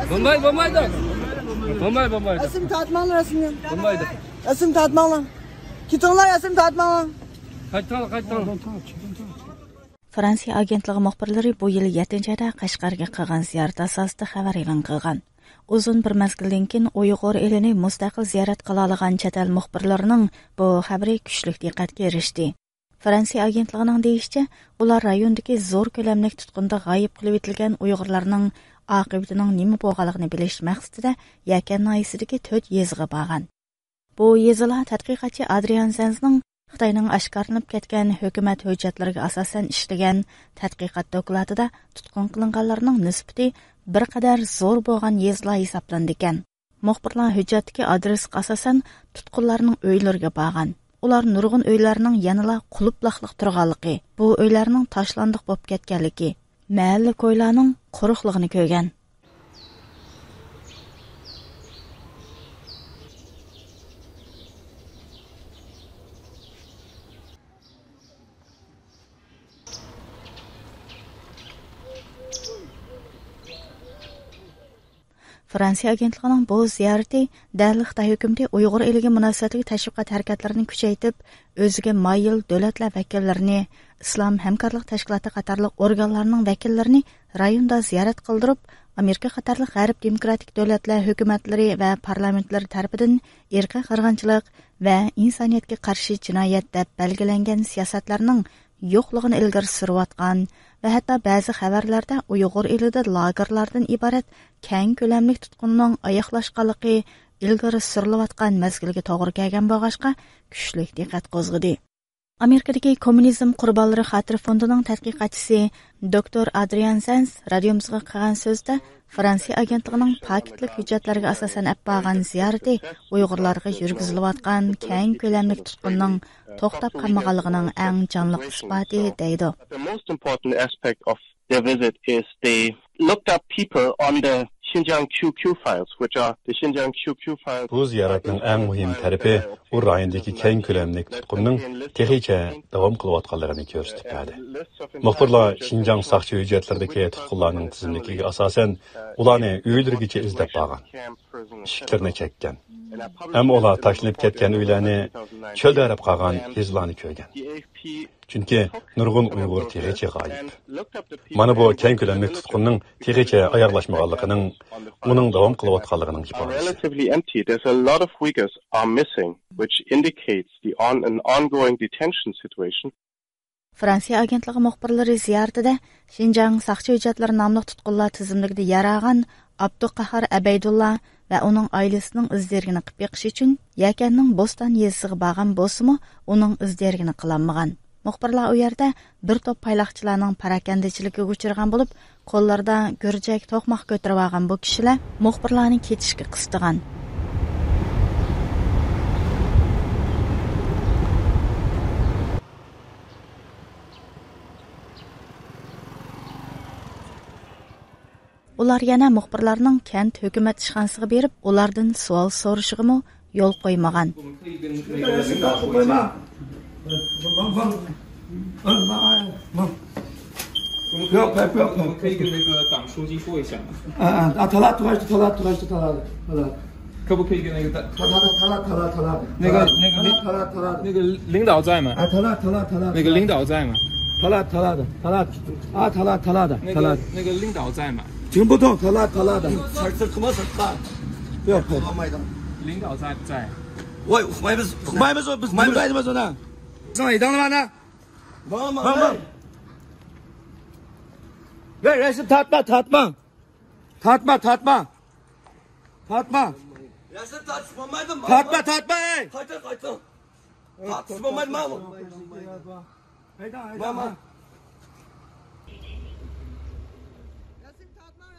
Bombaydı. Bombaydı. Resim tatmanlı resim. Bombaydı. Resim tatmanlı. Kitonlar resim tatmanlı. Qaytan. Fransiya agentligi muxbirlari bu yil 7-oyda Qashqarga qilgan ziyorat asosida xabar e'lon qilgan. Uzun bir mezgildan keyin Uyg'ur elini mustaqil ziyorat qila olgan chet el muxbirlarining bu xabari kuchli diqqatga erishdi. Fransiya agentligining deyishicha, ular rayondagi zo'r ko'lamli tutqunda g'oyib qilib etilgan Uyg'urlarning oqibatining nima bo'lganligini bilish maqsadida Yakan noyasidagi 4 yeziga borgan. Bu yezilar tadqiqotchi Adrian Zensning Xitoyning oshkorlanib ketgan hukumat hujjatlariga asosan ishlagan tadqiqot dokladida tutqun qilinganlarning nisbati bir qadar zo'r bo'lgan yezlar hisoblandi ekan. Muxbirlar hujjatdagi adresga asosan tutqunlarning uylariga borgan. Ular nurg'un uylarning yanala quluploqliq turganligi, bu uylarning tashlandiq bo'lib ketganligi, mahalla ko'ylarning quruqligini ko'rgan. Fransiya agentligining bu ziyorati dərli Xitoy hökuməti Uyğur eliga münasibətli təşviqat hərəkətlərini küçəytib, özüge mayil dövlətlər vəkillərini, İslam Həmkarlıq Təşkilatı qatarlıq organlarının vəkillərini rayonda ziyaret qıldırıb, Amerika qatarlıq G'arb demokratik dövlətlər hökumətləri və parlamentləri tərəfindən irqi qırğınçılıq və insaniyyətə qarşı cinayət deb belgilənən siyasətlərinin yo'qligini ilgari surayotgan va hatto ba'zi xabarlarda Uyg'ur elida lagerlardan iborat keng ko'lamli tutqunning oyoqlashganligi ilgari surilayotgan mezgilga to'g'ri kelgan bo'lg'achqa kuchli diqqat qo'zg'adi. Amerikadagi kommunizm qurbonlari xotira fondining tadqiqotchisi Dr. Adrian Zens radiomizga qilgan so'zda Fransiya agentligining paketlik hujjatlariga asosan olgan ziyorati Uyg'urlarga yurgizilayotgan keng ko'lamli tutqunning to'xtab qolmaganligining eng jonliq isboti deydi. The most important aspect of their visit is they looked up people on the Xinjiang QQ files, which are the Xinjiang QQ files. Bu ziyoratning eng muhim tarafi u rayondagi keng ko'lamli tutqunning texnicha davom qilayotganligini ko'rsatib berdi. Muxbirlar Xinjiang saqchi hujjatlaridagi tutqunlarning tizimligiga asosan ularni uylarigacha izlab borgan, ishiklarni chekkan. Ammo ular tashlanib ketgan uylarni cho'lda arab qolgan izlarni ko'rgan. Chunki nurg'un Uyg'ur texnicha g'oyib. Mana bu keng ko'lamli tutqunning texnicha ayarlashmaganligining, uning davom qilayotganligining ifodasi. Relatively empty. There's a lot of Uyghurs are missing, which indicates an ongoing detention situation. Fransiya agentligi muxbirlari ziyoratida Xinjiang saqchi hujjatlari nomli tutqunlar tizimligida yaragan Abduqahar Abaydullah va uning oilasining izlarini qilib beqish uchun Yakanning Bo'ston yezisiga borgan bo'lsa-mu, uning izlarini qilolmagan. Muxbirlar u yerda bir to'p payloqchilarning parakandichiligiga uchragan bo'lib, qo'llarida go'rjak to'qmoq ko'tarib olgan bu kishilar muxbirlarni ketishga qistagan. Ular yana muxbirlarning kent hukumat ishxonasiga berib, ulardan savol so'rashig'imi yo'l qo'ymagan. 지금 보통 탈라다 살살 그만 살까 야领导在我买不干什么说呢上一当了吗忙人是tatma人是tatma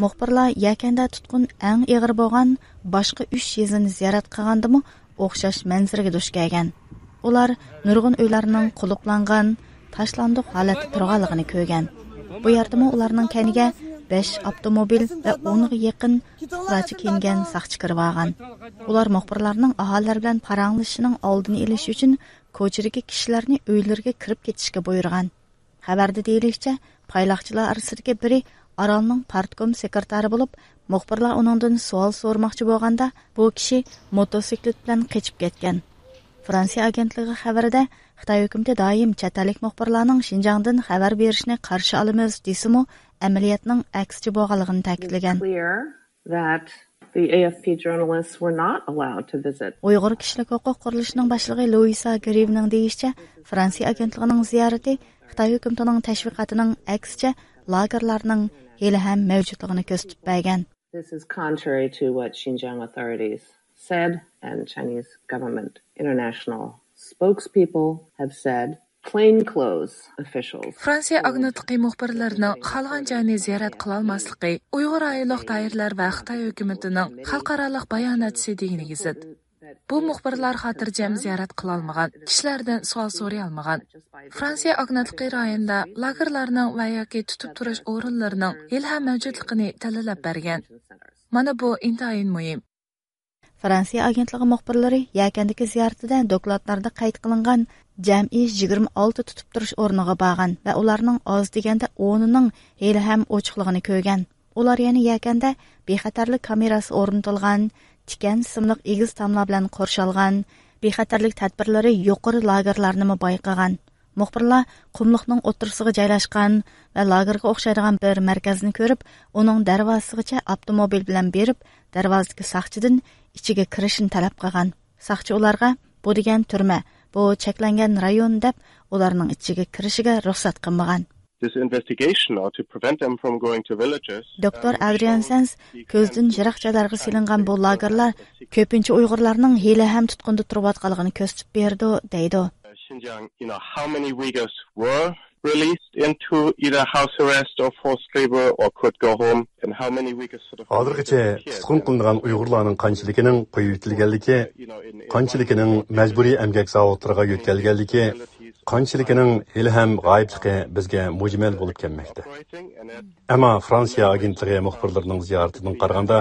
Muxbirlar Yakanda tutqun eng ig'ir bo'lgan boshqa 3 yezini ziyorat qilgandimi, o'xshash manzaraga duch kelgan. Ular nurg'un uylarning quluplangan, tashlandiq holatda turganligini ko'rgan. Bu yerdami ularning kaniga 5 avtomobil va 10 ga yaqin fuqarochi kiyingan saqchi kirib olgan. Ular muxbirlarning aholilar bilan paranglashishining oldini olish uchun ko'chadagi kishilarni uylariga kirib ketishga buyurgan. Xabarda deyilishicha, payloqchilar orasidagi biri Aralning partkom sekretari bo'lib, muxbirlar uningdan savol so'rmoqchi bo'lganda, bu kishi motosiklet bilan qochib ketgan. Fransiya agentligi xabarida Xitoy hukumati doim chet ellik muxbirlarning Xinjiangdan xabar berishni qarshi olamiz desimi, amaliyotning aksicha bo'lganligini ta'kidlagan. The AFP journalists were not allowed to visit. Uyg'ur kishilik huquq qurilishining boshlig'i Louisa Grivning deyishicha, Fransiya agentligining ziyarati Xitoy hukumatining tashviqotining aksicha lagerlarning hali ham mavjudligini ko'rsatib bergan. This is contrary to what Xinjiang authorities said and Chinese government international spokespeople have said. Plainclothes officials. Fransiya agentliği muxbirlarining xalqan joyni ziyorat qila olmasligi Uyg'ur oiloq doirlar va Xitoy hukumatining xalqaro bayonotchisi deganiga zid. Bu muxbirlar xotirjam ziyorat qila olmagan, kishilardan savol so'ray olmagan. Fransiya agentliği rayonida lagerlarning va yoki tutib turish o'rinlarining ilham mavjudligini ta'kidlab bergan. Mana bu intayin muhim. Fransiya agentligi muxbirlari yakandagi ziyoratida dokladlarda qayd qilingan jami 26 tutib turish o'rniga borgan va ularning oz deganda 10ning hali ham ochiqligini ko'rgan. Ular yana yakanda bexatarlik kamerasi o'rnatilgan, tikan simliq egiz tamlar bilan qo'rshalgan, bexatarlik tadbirlari yuqori lagerlarni bayqagan. Muxbirlar qumliqning o'tirisiga joylashgan va lagerga o'xshaydigan bir markazni ko'rib, uning darvozasigacha avtomobil bilan berib, darvozadagi soqchidan ichiga kirishni talab qilgan. Soqchi ularga bu degan turma, bu cheklangan rayon deb ularning ichiga kirishiga ruxsat qilmagan. Doktor Adrian Sanz ko'zdan yiroq joylarga silingan bu lagerlar ko'pincha Uyg'urlarning hali ham tutqunda turayotganligini ko'rsatib berdi, deydi. Xinjiang, how many Uyghurs were released into either house arrest or forced labor or could go home, and how many Uyghurs sort of... Hozirgacha tutqun qilingan Uyg'urlarning qanchaligining qo'yib yetilganligi, qanchaligining majburiy emgak zavodlariga yetkazilganligi, qanchaligining hali ham g'oyibligi bizga mujmal bo'lib kelmoqda. Ammo Fransiya agentligi muxbirlarining ziyoratidan qaraganda,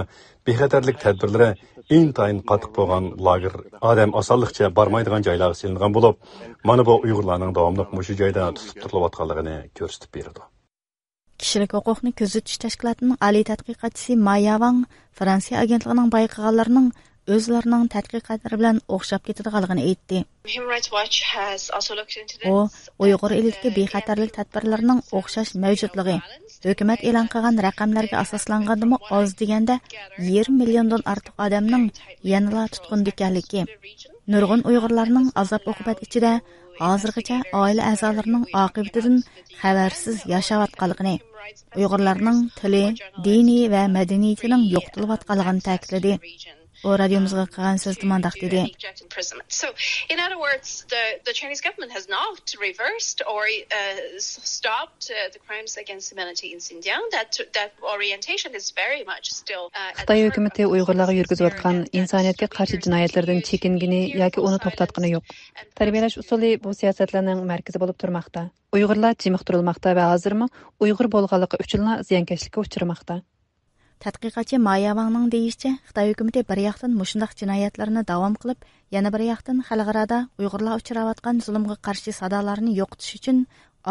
bexatarlik tadbirlari intayin qattiq bo'lgan lager odam osonlikcha bormaydigan joylarga silingan bo'lib, mana bu Uyg'urlarning davomli mushu joyda tutib turilayotganligini ko'rsatib berdi. Kishilik huquqni kuzatish tashkilotining oliy tadqiqotchisi Maya Wang Fransiya agentligining bayqaganlarning o'zlarining tadqiqotlari bilan o'xshab ketadiganligini aytdi. U Uyg'ur elidagi bexatarlik tadbirlarining o'xshash mavjudligi, hukumat e'lon qilgan raqamlarga asoslangandimi oz deganda 20 milliondan ortiq odamning yanada tutqunda ekanligi, nurg'un Uyg'urlarning azob-uqubat ichida hozirgacha oila a'zolarining oqibatidan xabarsiz yashayotganligini, Uyg'urlarning tili, dini va madaniyatining yo'qotilayotganligini ta'kidladi. O radyomuzga qilgan so'zda mandaq dedi. So, in other words, the Chinese government has not reversed or stopped the crimes against humanity in Xinjiang. That orientation is very much still. Xitoy hukumati Uyg'urlarga yurgizayotgan insoniyatga qarshi jinoyatlardan chekingani yoki uni to'xtatgani yo'q. Tarbiyalash usuli bu siyosatlarning markazi bo'lib turmoqda. Uyg'urlar jimiq turilmoqda va hozirmi Uyg'ur bo'lganligi uchun ziyonkashlikka uchramoqda. Tadqiqotchi Maya Wangning deyishicha, Xitoy hukumati bir yoqdan mushundaq jinoyatlarni davom qilib, yana bir yoqdan xalqarada Uyg'urlar uchrayotgan zulmga qarshi sadolarni yo'qotish uchun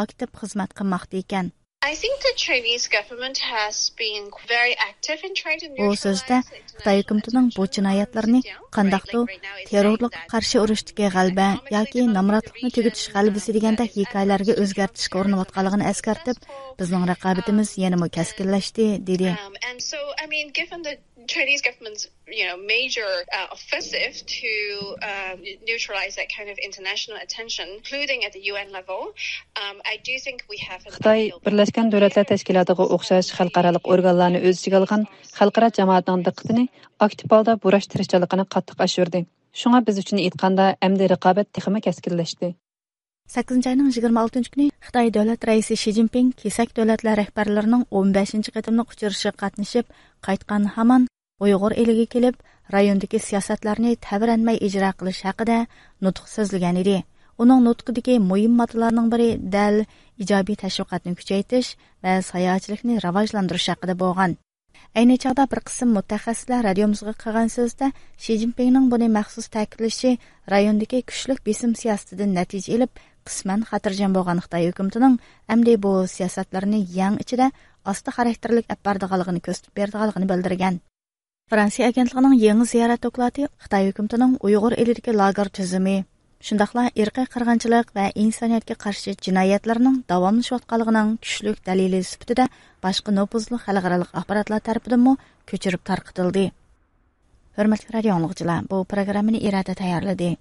aktiv xizmat qilmoqda ekan. I think the Chinese government has been very active in trying to neutralize. Bu so'zda Xitoy hukumatining bu jinoyatlarni qandaqdir terrorlikqa qarshi urushdagi g'alaba yoki namratlikni tugutish g'alabasi deganda hikoyalarga o'zgartirishga urinayotganligini eskartib, bizning raqobatimiz yanada kaskinlashdi dedi. And so, I mean, given the Chinese government's, major offensive to neutralize that kind of international attention, including at the UN level, I do think we have. Xitoy Birlashgan Davlatlar Tashkilotiga o'xshash xalqaro organlarni o'z ichiga olgan xalqaro jamoatning diqqatini aktiv holda burash tirishchiligini qattiq oshirdi. Shunga biz uchun aytganda, endi raqobat texmi kaskinlashdi. 8-ayning 26-kuni Xitoy davlat raisi Xi Jinping kesak davlatlar rahbarlarining 15-qatimliq uchrashiga qatnashib, qaytgan hamon Uyg'ur eliga kelib, rayondagi siyosatlarni ta'biranmay ijro qilish haqida nutq so'zlagan edi. Uning nutqidagi muhim moddalarning biri dal ijobiy tashviqotni kuchaytirish va sayohatchilikni rivojlantirish haqida bo'lgan. Ayni chog'da bir qism mutaxassislar radiomizga qilgan so'zda Xi Jinpingning buni maxsus ta'kidlashi rayondagi kuchli besim siyosatidan natija olib, qisman xotirjam bo'lgan Xitoy hukumatining amdi bu siyosatlarni yang ichida астı xarakterlik әп бардығалығını көстіп бердіғалығını білдірген. Fransiya agentligining yangi ziyorat doklati Xitoy hukumatining Uyg'ur elidagi lager tizimi, shundaqla irqiy qirg'inchilik va insoniyatga qarshi jinoyatlarning davomlashayotganligining kuchli dalili sifatida boshqa nopuzli xalqaro axborotlar tarafidan ko'chirib tarqatildi. Hurmatli radio anglag'uchilar, bu programmani irada tayyorladi.